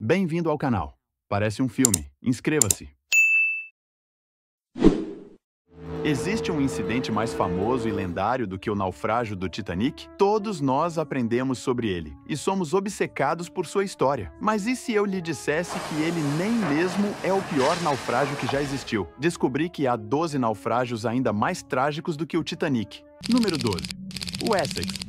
Bem-vindo ao canal. Parece um filme. Inscreva-se. Existe um incidente mais famoso e lendário do que o naufrágio do Titanic? Todos nós aprendemos sobre ele e somos obcecados por sua história. Mas e se eu lhe dissesse que ele nem mesmo é o pior naufrágio que já existiu? Descobri que há 12 naufrágios ainda mais trágicos do que o Titanic. Número 12. O Essex.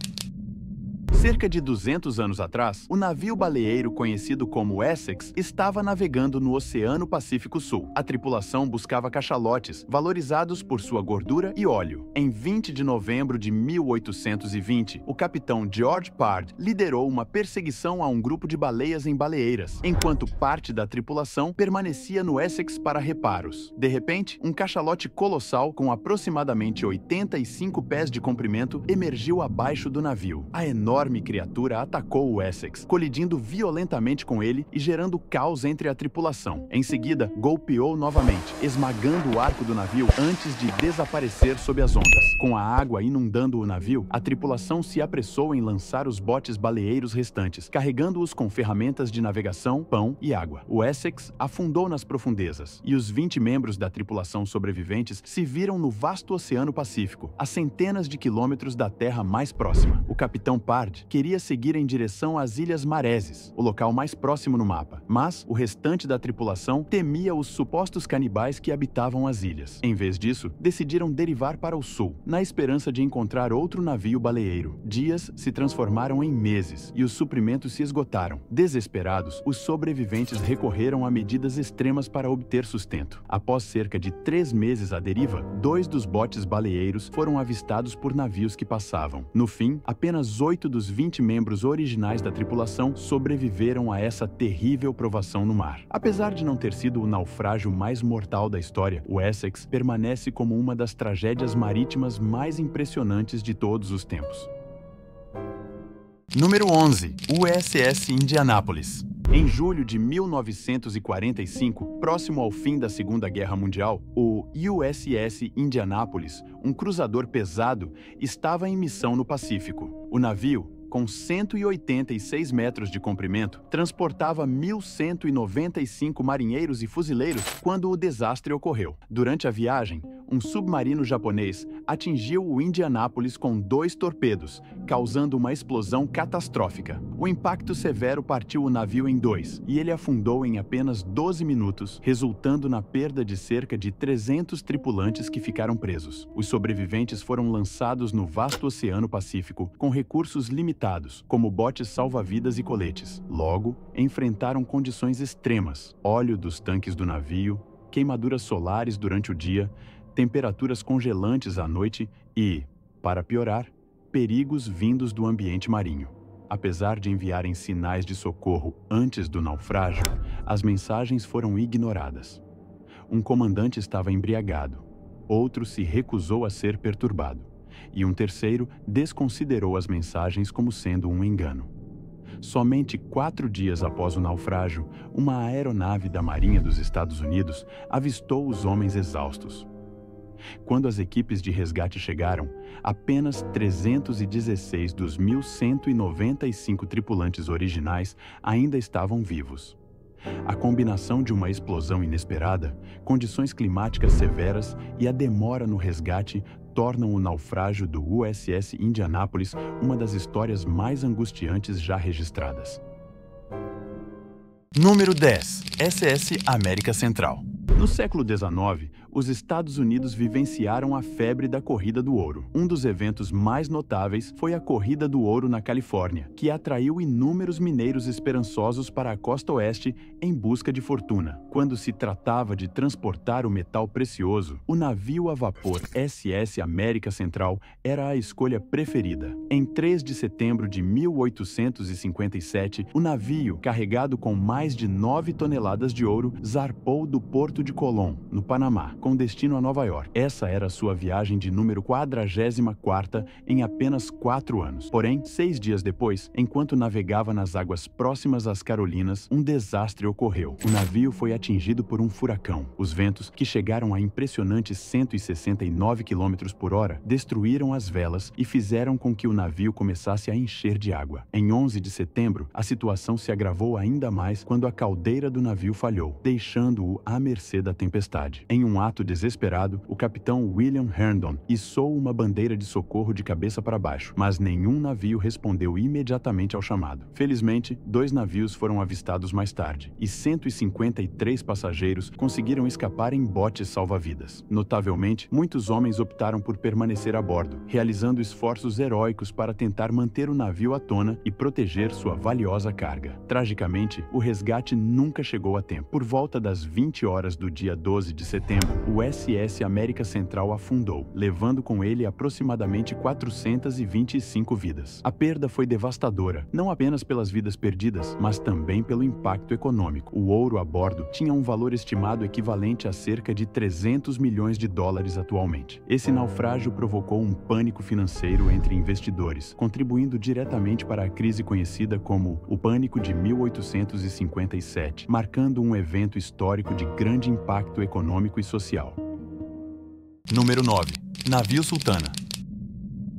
Cerca de 200 anos atrás, o navio baleeiro conhecido como Essex estava navegando no Oceano Pacífico Sul. A tripulação buscava cachalotes, valorizados por sua gordura e óleo. Em 20 de novembro de 1820, o capitão George Pard liderou uma perseguição a um grupo de baleias em baleeiras, enquanto parte da tripulação permanecia no Essex para reparos. De repente, um cachalote colossal com aproximadamente 85 pés de comprimento emergiu abaixo do navio. A enorme criatura atacou o Essex, colidindo violentamente com ele e gerando caos entre a tripulação. Em seguida, golpeou novamente, esmagando o arco do navio antes de desaparecer sob as ondas. Com a água inundando o navio, a tripulação se apressou em lançar os botes baleeiros restantes, carregando-os com ferramentas de navegação, pão e água. O Essex afundou nas profundezas e os 20 membros da tripulação sobreviventes se viram no vasto Oceano Pacífico, a centenas de quilômetros da terra mais próxima. O capitão Pard queria seguir em direção às Ilhas Mareses, o local mais próximo no mapa, mas o restante da tripulação temia os supostos canibais que habitavam as ilhas. Em vez disso, decidiram derivar para o sul, na esperança de encontrar outro navio baleeiro. Dias se transformaram em meses e os suprimentos se esgotaram. Desesperados, os sobreviventes recorreram a medidas extremas para obter sustento. Após cerca de 3 meses à deriva, 2 dos botes baleeiros foram avistados por navios que passavam. No fim, apenas 8 dos 20 membros originais da tripulação sobreviveram a essa terrível provação no mar. Apesar de não ter sido o naufrágio mais mortal da história, o Essex permanece como uma das tragédias marítimas mais impressionantes de todos os tempos. Número 11. USS Indianapolis. Em julho de 1945, próximo ao fim da Segunda Guerra Mundial, o USS Indianapolis, um cruzador pesado, estava em missão no Pacífico. O navio, com 186 metros de comprimento, transportava 1.195 marinheiros e fuzileiros quando o desastre ocorreu. Durante a viagem, um submarino japonês atingiu o Indianapolis com 2 torpedos, causando uma explosão catastrófica. O impacto severo partiu o navio em 2 e ele afundou em apenas 12 minutos, resultando na perda de cerca de 300 tripulantes que ficaram presos. Os sobreviventes foram lançados no vasto Oceano Pacífico com recursos limitados, como botes salva-vidas e coletes. Logo, enfrentaram condições extremas: óleo dos tanques do navio, queimaduras solares durante o dia, temperaturas congelantes à noite e, para piorar, perigos vindos do ambiente marinho. Apesar de enviarem sinais de socorro antes do naufrágio, as mensagens foram ignoradas. Um comandante estava embriagado, outro se recusou a ser perturbado, e um terceiro desconsiderou as mensagens como sendo um engano. Somente 4 dias após o naufrágio, uma aeronave da Marinha dos Estados Unidos avistou os homens exaustos. Quando as equipes de resgate chegaram, apenas 316 dos 1.195 tripulantes originais ainda estavam vivos. A combinação de uma explosão inesperada, condições climáticas severas e a demora no resgate tornam o naufrágio do USS Indianapolis uma das histórias mais angustiantes já registradas. Número 10. SS América Central. No século XIX, os Estados Unidos vivenciaram a febre da Corrida do Ouro. Um dos eventos mais notáveis foi a Corrida do Ouro na Califórnia, que atraiu inúmeros mineiros esperançosos para a costa oeste em busca de fortuna. Quando se tratava de transportar o metal precioso, o navio a vapor SS América Central era a escolha preferida. Em 3 de setembro de 1857, o navio, carregado com mais de 9 toneladas de ouro, zarpou do porto de Colón, no Panamá. com destino a Nova York. Essa era sua viagem de número 44ª em apenas 4 anos. Porém, 6 dias depois, enquanto navegava nas águas próximas às Carolinas, um desastre ocorreu. O navio foi atingido por um furacão. Os ventos, que chegaram a impressionantes 169 km/h, destruíram as velas e fizeram com que o navio começasse a encher de água. Em 11 de setembro, a situação se agravou ainda mais quando a caldeira do navio falhou, deixando-o à mercê da tempestade. Em um ato desesperado, o capitão William Herndon içou uma bandeira de socorro de cabeça para baixo, mas nenhum navio respondeu imediatamente ao chamado. Felizmente, 2 navios foram avistados mais tarde, e 153 passageiros conseguiram escapar em botes salva-vidas. Notavelmente, muitos homens optaram por permanecer a bordo, realizando esforços heróicos para tentar manter o navio à tona e proteger sua valiosa carga. Tragicamente, o resgate nunca chegou a tempo. Por volta das 20 horas do dia 12 de setembro, o SS América Central afundou, levando com ele aproximadamente 425 vidas. A perda foi devastadora, não apenas pelas vidas perdidas, mas também pelo impacto econômico. O ouro a bordo tinha um valor estimado equivalente a cerca de 300 milhões de dólares atualmente. Esse naufrágio provocou um pânico financeiro entre investidores, contribuindo diretamente para a crise conhecida como o Pânico de 1857, marcando um evento histórico de grande impacto econômico e social. Número 9. Navio Sultana.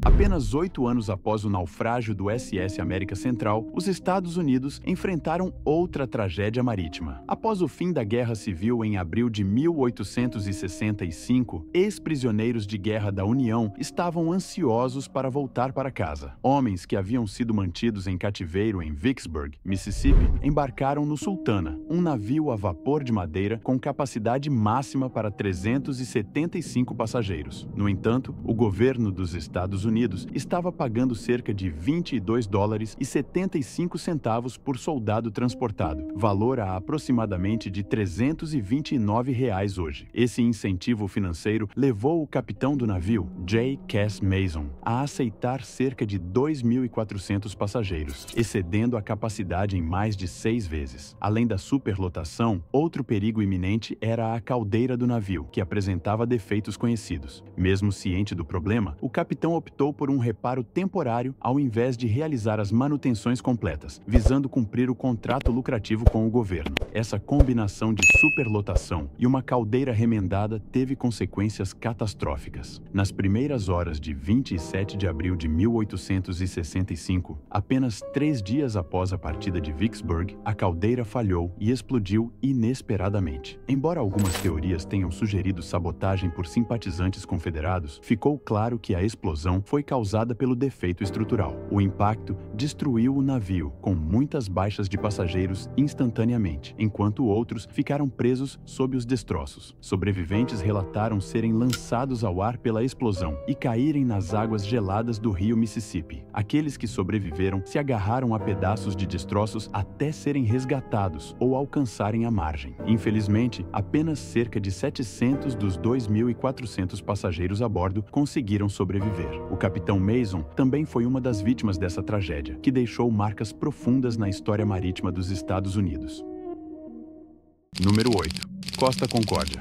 Apenas 8 anos após o naufrágio do SS América Central, os Estados Unidos enfrentaram outra tragédia marítima. Após o fim da Guerra Civil em abril de 1865, ex-prisioneiros de guerra da União estavam ansiosos para voltar para casa. Homens que haviam sido mantidos em cativeiro em Vicksburg, Mississippi, embarcaram no Sultana, um navio a vapor de madeira com capacidade máxima para 375 passageiros. No entanto, o governo dos Estados Unidos estava pagando cerca de $22,75 por soldado transportado, valor a aproximadamente de R$329 hoje. Esse incentivo financeiro levou o capitão do navio, J. Cass Mason, a aceitar cerca de 2.400 passageiros, excedendo a capacidade em mais de 6 vezes. Além da superlotação, outro perigo iminente era a caldeira do navio, que apresentava defeitos conhecidos. Mesmo ciente do problema, o capitão optou por um reparo temporário ao invés de realizar as manutenções completas, visando cumprir o contrato lucrativo com o governo. Essa combinação de superlotação e uma caldeira remendada teve consequências catastróficas. Nas primeiras horas de 27 de abril de 1865, apenas 3 dias após a partida de Vicksburg, a caldeira falhou e explodiu inesperadamente. Embora algumas teorias tenham sugerido sabotagem por simpatizantes confederados, ficou claro que a explosão foi causada pelo defeito estrutural. O impacto destruiu o navio, com muitas baixas de passageiros instantaneamente, enquanto outros ficaram presos sob os destroços. Sobreviventes relataram serem lançados ao ar pela explosão e caírem nas águas geladas do rio Mississippi. Aqueles que sobreviveram se agarraram a pedaços de destroços até serem resgatados ou alcançarem a margem. Infelizmente, apenas cerca de 700 dos 2.400 passageiros a bordo conseguiram sobreviver. O capitão Mason também foi uma das vítimas dessa tragédia, que deixou marcas profundas na história marítima dos Estados Unidos. Número 8. Costa Concórdia.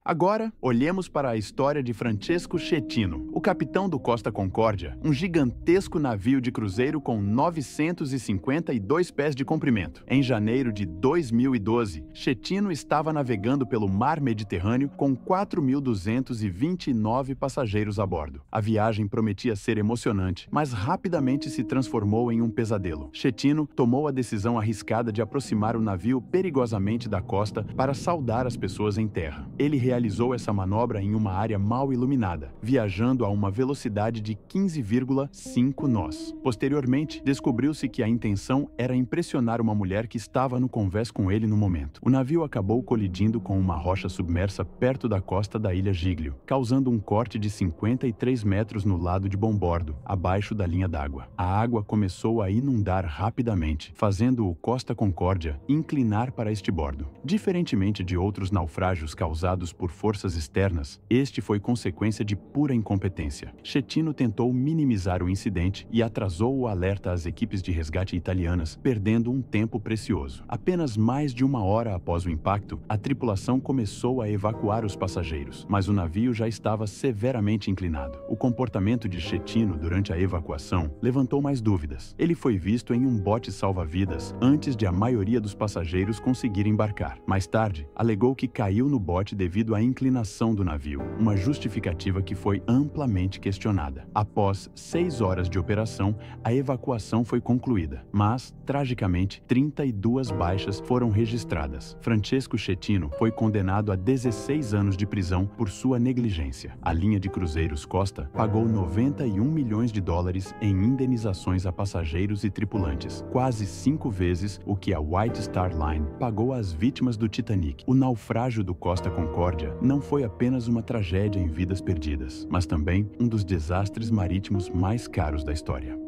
Agora, olhemos para a história de Francesco Schettino, o capitão do Costa Concórdia, um gigantesco navio de cruzeiro com 952 pés de comprimento. Em janeiro de 2012, Schettino estava navegando pelo mar Mediterrâneo com 4.229 passageiros a bordo. A viagem prometia ser emocionante, mas rapidamente se transformou em um pesadelo. Schettino tomou a decisão arriscada de aproximar o navio perigosamente da costa para saudar as pessoas em terra. Ele realizou essa manobra em uma área mal iluminada, viajando a uma velocidade de 15,5 nós. Posteriormente, descobriu-se que a intenção era impressionar uma mulher que estava no convés com ele no momento. O navio acabou colidindo com uma rocha submersa perto da costa da ilha Giglio, causando um corte de 53 metros no lado de bombordo, abaixo da linha d'água. A água começou a inundar rapidamente, fazendo o Costa Concórdia inclinar para este bordo. Diferentemente de outros naufrágios causados por por forças externas, este foi consequência de pura incompetência. Schettino tentou minimizar o incidente e atrasou o alerta às equipes de resgate italianas, perdendo um tempo precioso. Apenas mais de uma hora após o impacto, a tripulação começou a evacuar os passageiros, mas o navio já estava severamente inclinado. O comportamento de Schettino durante a evacuação levantou mais dúvidas. Ele foi visto em um bote salva-vidas antes de a maioria dos passageiros conseguir embarcar. Mais tarde, alegou que caiu no bote devido à inclinação do navio, uma justificativa que foi amplamente questionada. Após 6 horas de operação, a evacuação foi concluída, mas, tragicamente, 32 baixas foram registradas. Francesco Schettino foi condenado a 16 anos de prisão por sua negligência. A linha de cruzeiros Costa pagou 91 milhões de dólares em indenizações a passageiros e tripulantes, quase 5 vezes o que a White Star Line pagou às vítimas do Titanic. O naufrágio do Costa Concórdia não foi apenas uma tragédia em vidas perdidas, mas também um dos desastres marítimos mais caros da história.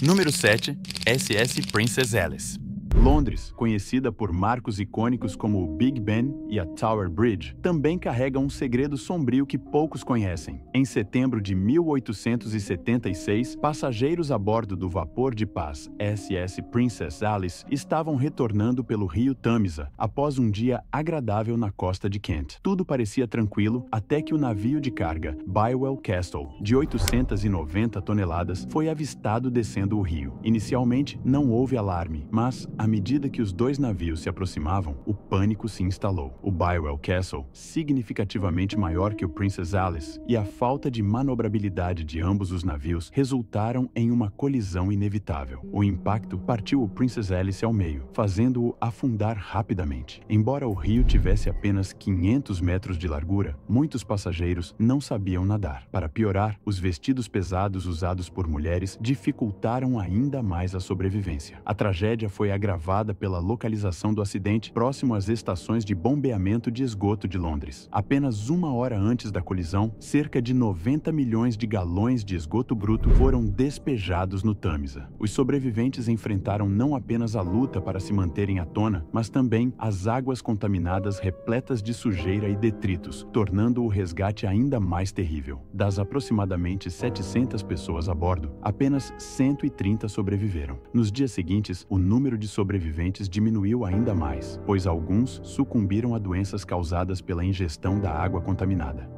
Número 7. SS Princess Alice. Londres, conhecida por marcos icônicos como o Big Ben e a Tower Bridge, também carrega um segredo sombrio que poucos conhecem. Em setembro de 1876, passageiros a bordo do vapor de paz SS Princess Alice estavam retornando pelo rio Tâmisa após um dia agradável na costa de Kent. Tudo parecia tranquilo até que o navio de carga Bywell Castle, de 890 toneladas, foi avistado descendo o rio. Inicialmente, não houve alarme, mas à medida que os dois navios se aproximavam, o pânico se instalou. O Bywell Castle, significativamente maior que o Princess Alice, e a falta de manobrabilidade de ambos os navios resultaram em uma colisão inevitável. O impacto partiu o Princess Alice ao meio, fazendo-o afundar rapidamente. Embora o rio tivesse apenas 500 metros de largura, muitos passageiros não sabiam nadar. Para piorar, os vestidos pesados usados por mulheres dificultaram ainda mais a sobrevivência. A tragédia foi agravada pela localização do acidente próximo às estações de bombeamento de esgoto de Londres. Apenas uma hora antes da colisão, cerca de 90 milhões de galões de esgoto bruto foram despejados no Tâmisa. Os sobreviventes enfrentaram não apenas a luta para se manterem à tona, mas também as águas contaminadas repletas de sujeira e detritos, tornando o resgate ainda mais terrível. Das aproximadamente 700 pessoas a bordo, apenas 130 sobreviveram. Nos dias seguintes, o número de sobreviventes diminuiu ainda mais, pois alguns sucumbiram a doenças causadas pela ingestão da água contaminada.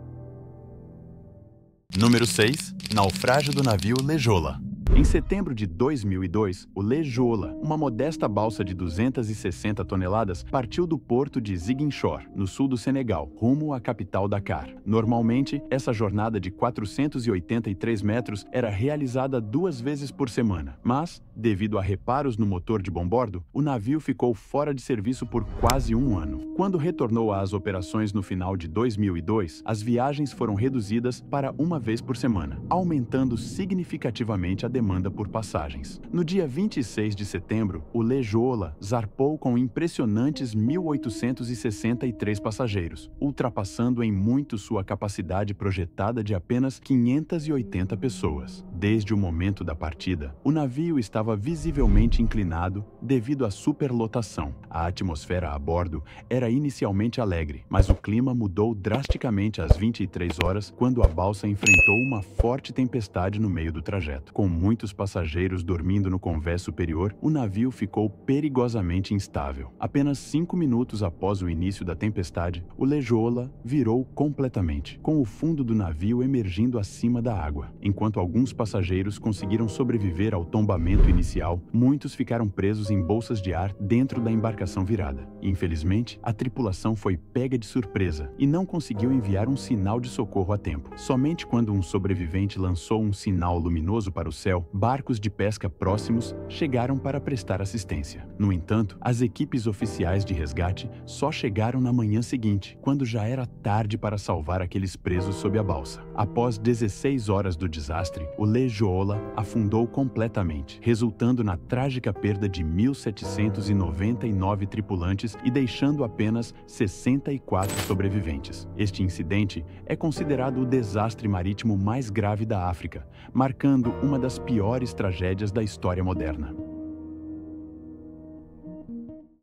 Número 6. Naufrágio do navio Lejola. Em setembro de 2002, o Lejola, uma modesta balsa de 260 toneladas, partiu do porto de Ziguinchor, no sul do Senegal, rumo à capital Dakar. Normalmente, essa jornada de 483 metros era realizada 2 vezes por semana, mas, devido a reparos no motor de bombordo, o navio ficou fora de serviço por quase um ano. Quando retornou às operações no final de 2002, as viagens foram reduzidas para 1 vez por semana, aumentando significativamente a demanda por passagens. No dia 26 de setembro, o Lejola zarpou com impressionantes 1.863 passageiros, ultrapassando em muito sua capacidade projetada de apenas 580 pessoas. Desde o momento da partida, o navio estava visivelmente inclinado devido à superlotação. A atmosfera a bordo era inicialmente alegre, mas o clima mudou drasticamente às 23 horas quando a balsa enfrentou uma forte tempestade no meio do trajeto. Com muitos passageiros dormindo no convés superior, o navio ficou perigosamente instável. Apenas 5 minutos após o início da tempestade, o Lejola virou completamente, com o fundo do navio emergindo acima da água. Enquanto alguns passageiros conseguiram sobreviver ao tombamento inicial, muitos ficaram presos em bolsas de ar dentro da embarcação virada. Infelizmente, a tripulação foi pega de surpresa e não conseguiu enviar um sinal de socorro a tempo. Somente quando um sobrevivente lançou um sinal luminoso para o céu, barcos de pesca próximos chegaram para prestar assistência. No entanto, as equipes oficiais de resgate só chegaram na manhã seguinte, quando já era tarde para salvar aqueles presos sob a balsa. Após 16 horas do desastre, o Lejola afundou completamente, resultando na trágica perda de 1.799 tripulantes e deixando apenas 64 sobreviventes. Este incidente é considerado o desastre marítimo mais grave da África, marcando uma das piores tragédias da história moderna.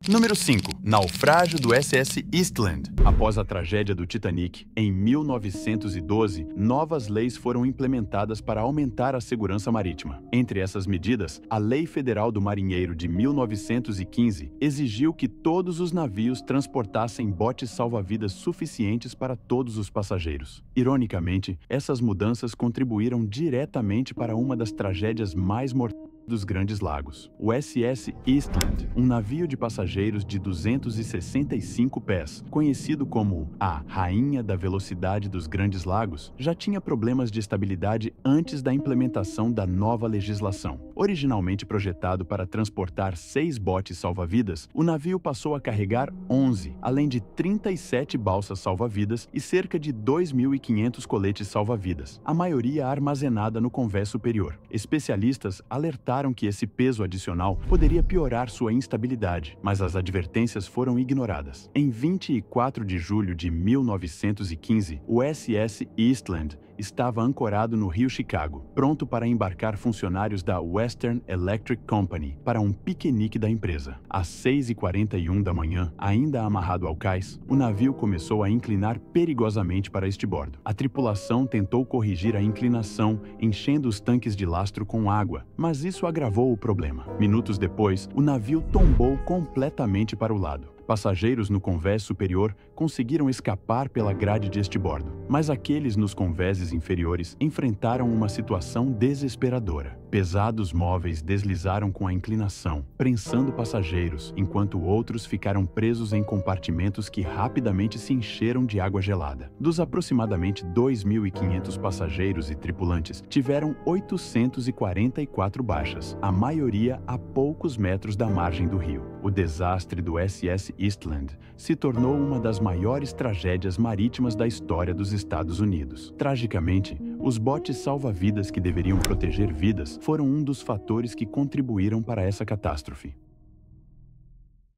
Número 5. Naufrágio do SS Eastland. Após a tragédia do Titanic, em 1912, novas leis foram implementadas para aumentar a segurança marítima. Entre essas medidas, a Lei Federal do Marinheiro de 1915 exigiu que todos os navios transportassem botes salva-vidas suficientes para todos os passageiros. Ironicamente, essas mudanças contribuíram diretamente para uma das tragédias mais mortais dos Grandes Lagos. O SS Eastland, um navio de passageiros de 265 pés, conhecido como a Rainha da Velocidade dos Grandes Lagos, já tinha problemas de estabilidade antes da implementação da nova legislação. Originalmente projetado para transportar 6 botes salva-vidas, o navio passou a carregar 11, além de 37 balsas salva-vidas e cerca de 2.500 coletes salva-vidas, a maioria armazenada no convés superior. Especialistas alertaram que esse peso adicional poderia piorar sua instabilidade, mas as advertências foram ignoradas. Em 24 de julho de 1915, o SS Eastland estava ancorado no Rio Chicago, pronto para embarcar funcionários da Western Electric Company para um piquenique da empresa. Às 6h41 da manhã, ainda amarrado ao cais, o navio começou a inclinar perigosamente para estribordo. A tripulação tentou corrigir a inclinação, enchendo os tanques de lastro com água, mas isso agravou o problema. Minutos depois, o navio tombou completamente para o lado. Passageiros no convés superior conseguiram escapar pela grade de estribordo, mas aqueles nos convéses inferiores enfrentaram uma situação desesperadora. Pesados móveis deslizaram com a inclinação, prensando passageiros, enquanto outros ficaram presos em compartimentos que rapidamente se encheram de água gelada. Dos aproximadamente 2.500 passageiros e tripulantes, tiveram 844 baixas, a maioria a poucos metros da margem do rio. O desastre do SS Eastland se tornou uma das maiores tragédias marítimas da história dos Estados Unidos. Tragicamente, os botes salva-vidas que deveriam proteger vidas foram um dos fatores que contribuíram para essa catástrofe.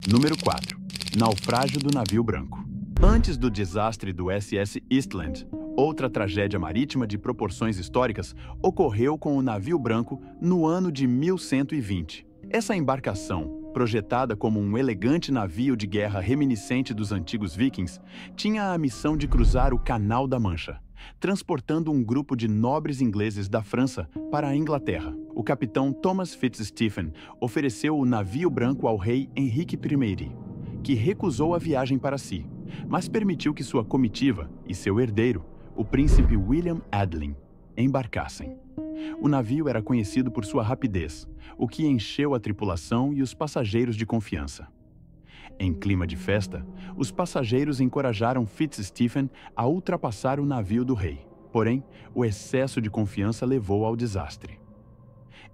Número 4. Naufrágio do navio branco. Antes do desastre do SS Eastland, outra tragédia marítima de proporções históricas ocorreu com o navio branco no ano de 1120. Essa embarcação, projetada como um elegante navio de guerra reminiscente dos antigos vikings, tinha a missão de cruzar o Canal da Mancha, transportando um grupo de nobres ingleses da França para a Inglaterra. O capitão Thomas Fitzstephen ofereceu o navio branco ao rei Henrique I, que recusou a viagem para si, mas permitiu que sua comitiva e seu herdeiro, o príncipe William Adelin, embarcassem. O navio era conhecido por sua rapidez, o que encheu a tripulação e os passageiros de confiança. Em clima de festa, os passageiros encorajaram Fitzstephen a ultrapassar o navio do rei. Porém, o excesso de confiança levou ao desastre.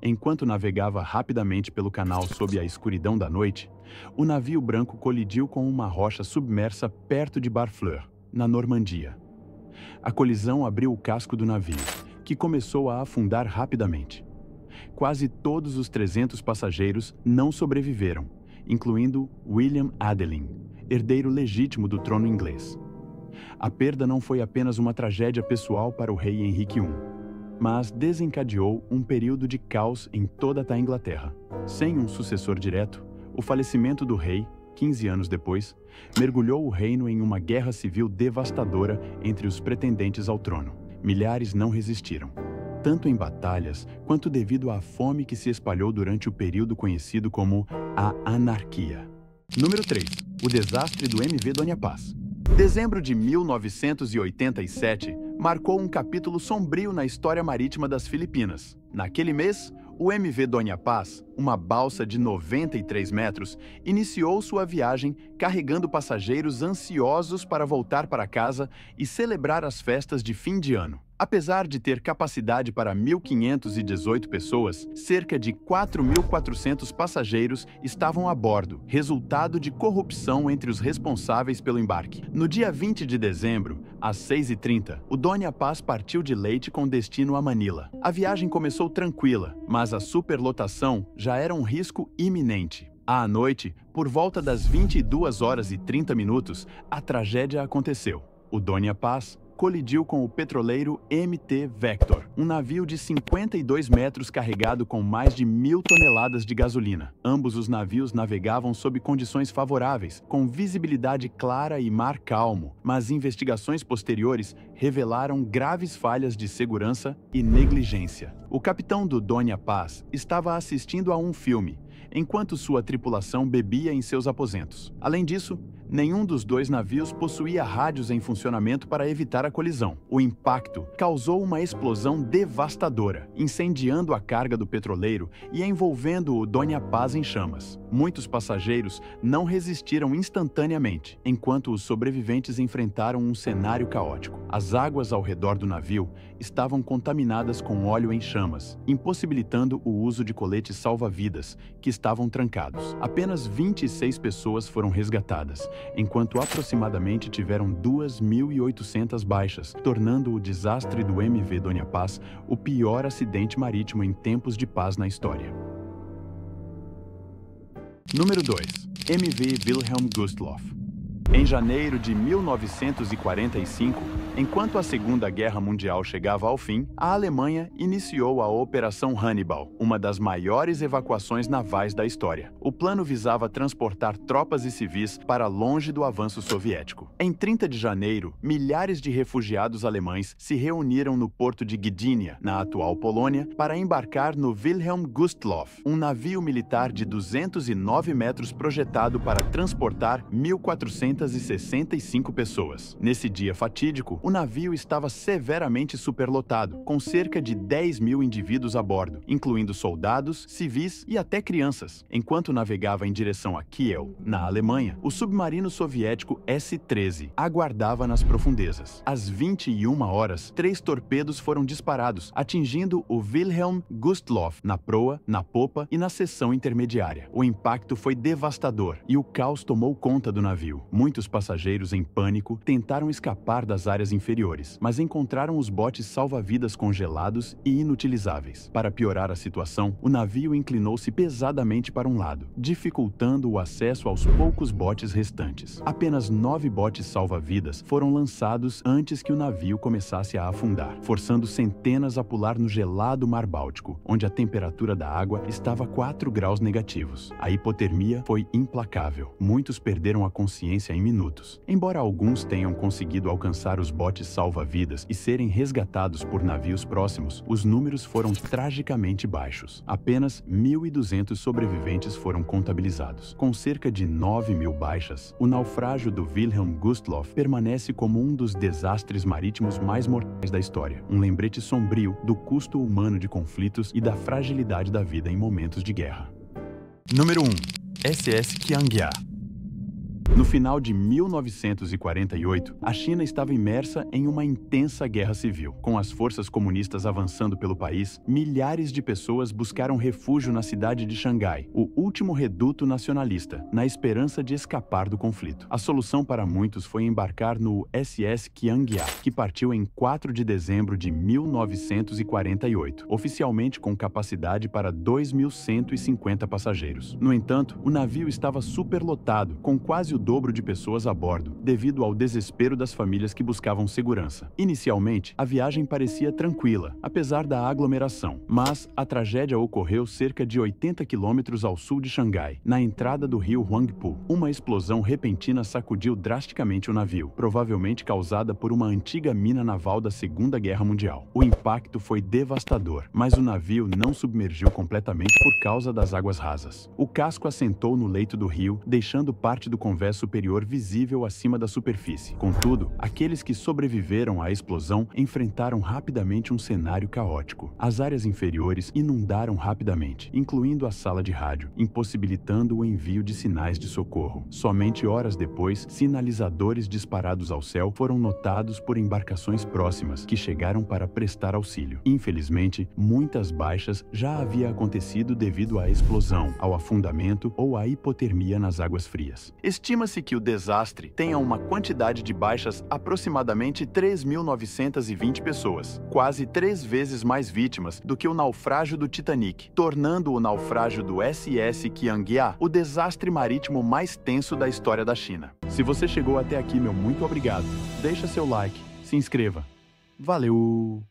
Enquanto navegava rapidamente pelo canal sob a escuridão da noite, o navio branco colidiu com uma rocha submersa perto de Barfleur, na Normandia. A colisão abriu o casco do navio, que começou a afundar rapidamente. Quase todos os 300 passageiros não sobreviveram, incluindo William Adelin, herdeiro legítimo do trono inglês. A perda não foi apenas uma tragédia pessoal para o rei Henrique I, mas desencadeou um período de caos em toda a Inglaterra. Sem um sucessor direto, o falecimento do rei, 15 anos depois, mergulhou o reino em uma guerra civil devastadora entre os pretendentes ao trono. Milhares não resistiram, tanto em batalhas quanto devido à fome que se espalhou durante o período conhecido como a Anarquia. Número 3. O desastre do MV Dona Paz. Dezembro de 1987 marcou um capítulo sombrio na história marítima das Filipinas. Naquele mês, o MV Dona Paz, uma balsa de 93 metros, iniciou sua viagem carregando passageiros ansiosos para voltar para casa e celebrar as festas de fim de ano. Apesar de ter capacidade para 1.518 pessoas, cerca de 4.400 passageiros estavam a bordo, resultado de corrupção entre os responsáveis pelo embarque. No dia 20 de dezembro, às 6h30, o Dona Paz partiu de Leyte com destino a Manila. A viagem começou tranquila, mas a superlotação já era um risco iminente. À noite, por volta das 22h30, a tragédia aconteceu. O Dona Paz, colidiu com o petroleiro MT Vector, um navio de 52 metros carregado com mais de 1.000 toneladas de gasolina. Ambos os navios navegavam sob condições favoráveis, com visibilidade clara e mar calmo, mas investigações posteriores revelaram graves falhas de segurança e negligência. O capitão do Dona Paz estava assistindo a um filme, enquanto sua tripulação bebia em seus aposentos. Além disso, nenhum dos dois navios possuía rádios em funcionamento para evitar a colisão. O impacto causou uma explosão devastadora, incendiando a carga do petroleiro e envolvendo o Dona Paz em chamas. Muitos passageiros não resistiram instantaneamente, enquanto os sobreviventes enfrentaram um cenário caótico. As águas ao redor do navio estavam contaminadas com óleo em chamas, impossibilitando o uso de coletes salva-vidas, que estavam trancados. Apenas 26 pessoas foram resgatadas, enquanto aproximadamente tiveram 2.800 baixas, tornando o desastre do MV Dona Paz o pior acidente marítimo em tempos de paz na história. Número 2. MV Wilhelm Gustloff. Em janeiro de 1945, enquanto a Segunda Guerra Mundial chegava ao fim, a Alemanha iniciou a Operação Hannibal, uma das maiores evacuações navais da história. O plano visava transportar tropas e civis para longe do avanço soviético. Em 30 de janeiro, milhares de refugiados alemães se reuniram no porto de Gdynia, na atual Polônia, para embarcar no Wilhelm Gustloff, um navio militar de 209 metros projetado para transportar 1.465 pessoas. Nesse dia fatídico, o navio estava severamente superlotado, com cerca de 10.000 indivíduos a bordo, incluindo soldados, civis e até crianças. Enquanto navegava em direção a Kiel, na Alemanha, o submarino soviético S-13 aguardava nas profundezas. Às 21 horas, 3 torpedos foram disparados, atingindo o Wilhelm Gustloff na proa, na popa e na seção intermediária. O impacto foi devastador e o caos tomou conta do navio. Muitos passageiros, em pânico, tentaram escapar das áreas inferiores, mas encontraram os botes salva-vidas congelados e inutilizáveis. Para piorar a situação, o navio inclinou-se pesadamente para um lado, dificultando o acesso aos poucos botes restantes. Apenas 9 botes salva-vidas foram lançados antes que o navio começasse a afundar, forçando centenas a pular no gelado Mar Báltico, onde a temperatura da água estava 4 graus negativos. A hipotermia foi implacável. Muitos perderam a consciência em minutos. Embora alguns tenham conseguido alcançar os botes salva-vidas e serem resgatados por navios próximos, os números foram tragicamente baixos. Apenas 1.200 sobreviventes foram contabilizados. Com cerca de 9.000 baixas, o naufrágio do Wilhelm Gustloff permanece como um dos desastres marítimos mais mortais da história, um lembrete sombrio do custo humano de conflitos e da fragilidade da vida em momentos de guerra. Número 1. SS Qiangya. No final de 1948, a China estava imersa em uma intensa guerra civil. Com as forças comunistas avançando pelo país, milhares de pessoas buscaram refúgio na cidade de Xangai, o último reduto nacionalista, na esperança de escapar do conflito. A solução para muitos foi embarcar no SS Qiangya, que partiu em 4 de dezembro de 1948, oficialmente com capacidade para 2.150 passageiros. No entanto, o navio estava superlotado, com quase o dobro de pessoas a bordo, devido ao desespero das famílias que buscavam segurança. Inicialmente, a viagem parecia tranquila, apesar da aglomeração, mas a tragédia ocorreu cerca de 80 quilômetros ao sul de Xangai, na entrada do rio Huangpu. Uma explosão repentina sacudiu drasticamente o navio, provavelmente causada por uma antiga mina naval da Segunda Guerra Mundial. O impacto foi devastador, mas o navio não submergiu completamente por causa das águas rasas. O casco assentou no leito do rio, deixando parte do convés superior visível acima da superfície. Contudo, aqueles que sobreviveram à explosão enfrentaram rapidamente um cenário caótico. As áreas inferiores inundaram rapidamente, incluindo a sala de rádio, impossibilitando o envio de sinais de socorro. Somente horas depois, sinalizadores disparados ao céu foram notados por embarcações próximas que chegaram para prestar auxílio. Infelizmente, muitas baixas já havia acontecido devido à explosão, ao afundamento ou à hipotermia nas águas frias. Estima-se que o desastre tenha uma quantidade de baixas aproximadamente 3.920 pessoas, quase 3 vezes mais vítimas do que o naufrágio do Titanic, tornando o naufrágio do SS Qiangya o desastre marítimo mais tenso da história da China. Se você chegou até aqui, meu muito obrigado. Deixa seu like, se inscreva. Valeu!